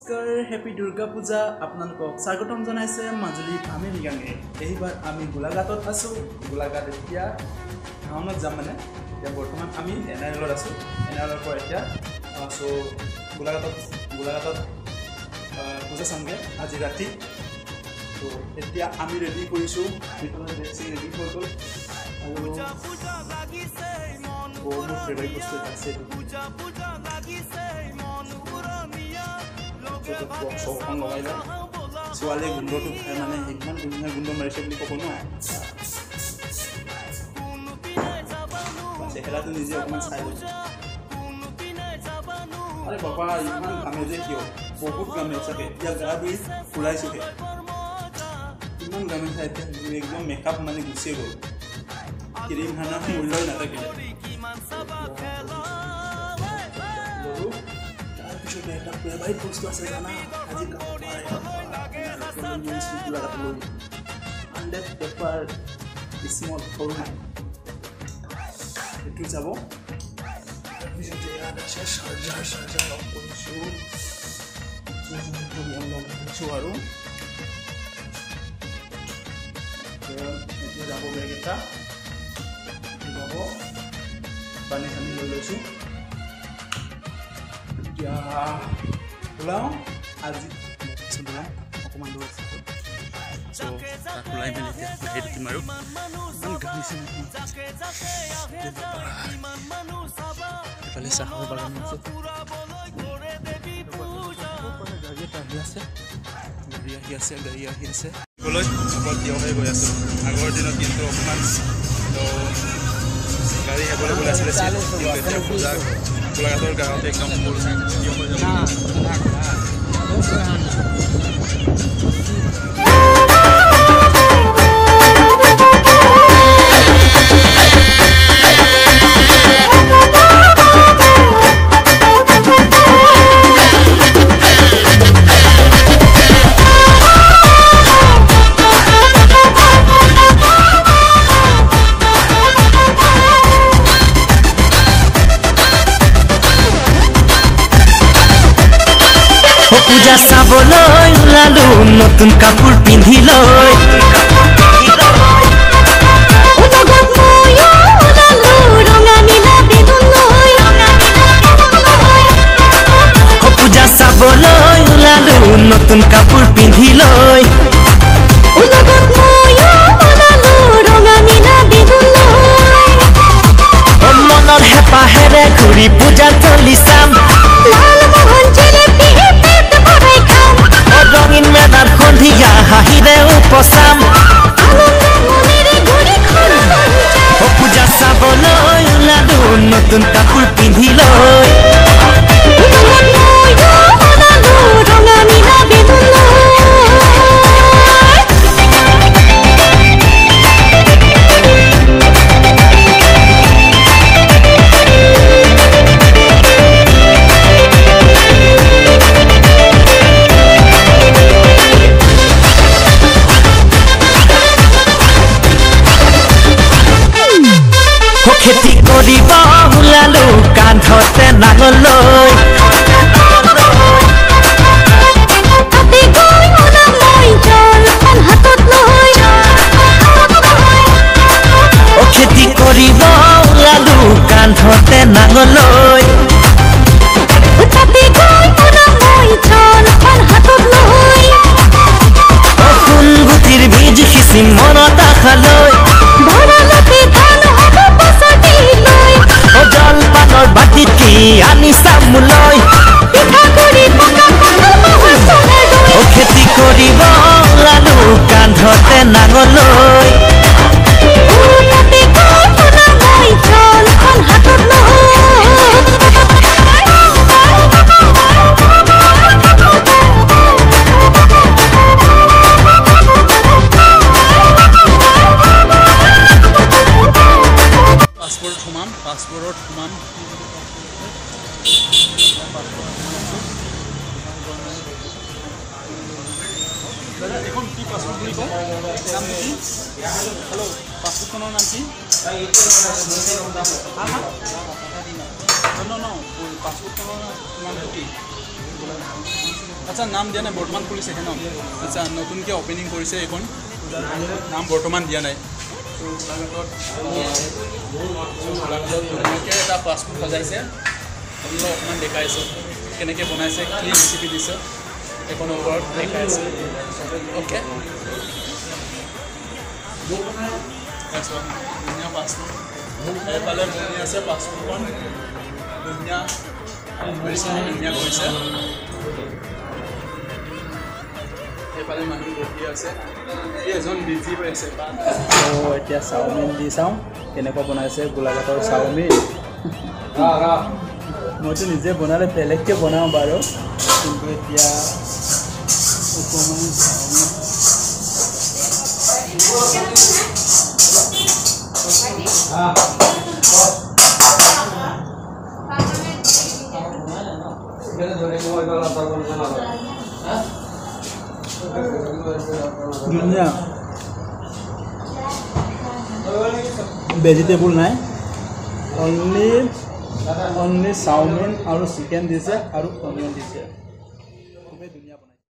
নমস্কাৰ হেপি দুৰ্গা পূজা আপোনালোকক স্বাগতম জনাইছে মাজুলী ফ্যামিলি গাঙে এইবাৰ আমি গোলাঘাটত আছো গোলাঘাট এতিয়া টাউনত যাম মানে এতিয়া বৰ্তমান আমি এনআইএলত আছো এনআইএলৰ পৰা এতিয়া সো গোলাঘাটত পূজা চামগে আজি ৰাতি তো এতিয়া আমি ৰেডি কৰিছো বিপলে দেখি ৰেডি হৈ গল আৰু পূজা লাগিছে মন বহুত ফেভাৰিট বস্তু আছে পূজা লাগিছে মন পুৰণিয়া লগে ভাগে লগাইলা ছোৱালী গুণ্ডটো খাই মানে ইমান ধুনীয়া গুণ্ড মাৰিছে বুলি ক'ব নোৱাৰে চেহেৰাটো নিজে অকণমান চাই লৈছে আরে বাবা ইমান কামে যে কিয় বহুত কামে চাগে এতিয়া গা ধুই ফুৰাইছোহে ইমান কামে চাই একদম মেকআপ মানে গুচিয়ে গ'ল ক্ৰীম হানা মূল্যই নাথাকিলে তাৰপিছতে এটা ফেভাৰিট বস্তু আছে জানা আজি আণ্ডাৰ পেপাৰ স্মল সৰু নাই এইটো যাব Sarjar of Polisu Suharu itu jago bagi kita bawa panik kami lulusu ya pulang aji sebelah aku mandu so aku lain beli lahir di Maru enggak di sini Kali sahur bagan itu. Gaya hiase. Kalau apa dia orang gaya tu, agar dia nak intro kemas, to gari yang boleh boleh selesai. Kita puja, pulang atau gaya tu ekam full. পূজা চাবলৈ ওলালো নতুন কাপোৰ পিন্ধি লৈ পূজা চাবলৈ ওলালো নতুন কাপোৰ পিন্ধি লৈ মনৰ হেঁপাহেৰে ঘূৰি পূজা চলি চাম ৰঙিন মেদাৰ সন্ধিয়া হাহিৰে উপচাম পূজা চাবলৈ ওলালো নতুন কাপোৰ পিন্ধি লৈ খেতি কৰিব ওলালো কান্ধতে নাঙল লৈ খেতি কৰিব ওলালো কান্ধতে নাঙল লৈ সোণগুটিৰ বীজ সিঁচি মনত আশা লৈ জলপানৰ বাটিত কি আনি চামুলৈ খেতি কৰিব ওলালো কান্ধতে নাঙল লৈ পাসপোৰ্ট সমান দাদা এখন কি পাসপোৰ্ট বুলি কয় নাম কি হ্যালো পাসপোৰ্টখনৰ নাম কি ন পাসপোৰ্টখনৰ নাম কি আচ্ছা নাম দিয়া নাই বৰ্তমান খুলিছে ন আচ্ছা নতুনকৈ অপেনিং কৰিছে এইখন নাম বৰ্তমান দিয়া নাই গোলাঘাটত ধুনীয়াকৈ এটা ফাষ্টফুড সজাইছে আপোনালোকক অকণমান দেখাইছোঁ কেনেকৈ বনাইছে কি ৰেচিপি দিছে এইখনৰ ওপৰত দেখাইছে অ'কে ধুনীয়া ফাষ্টফুড এইফালে বনি আছে ফাষ্টফুডখন ধুনীয়া ধুনীয়া কৰিছে এইফালে মানুহ বহি আছে এজন বিজি হৈ আছে এতিয়া চাওমিন দি চাওঁ কেনেকুৱা বনাইছে গোলাঘাটৰ চাওমিন মইতো নিজে বনালে বেলেগকৈ বনাওঁ বাৰু কিন্তু এতিয়া অকণমান ধুনীয়া ভেজিটেবল নাই অনলি চাওমিন আৰু চিকেন দিছে আৰু অনিয়ন দিছে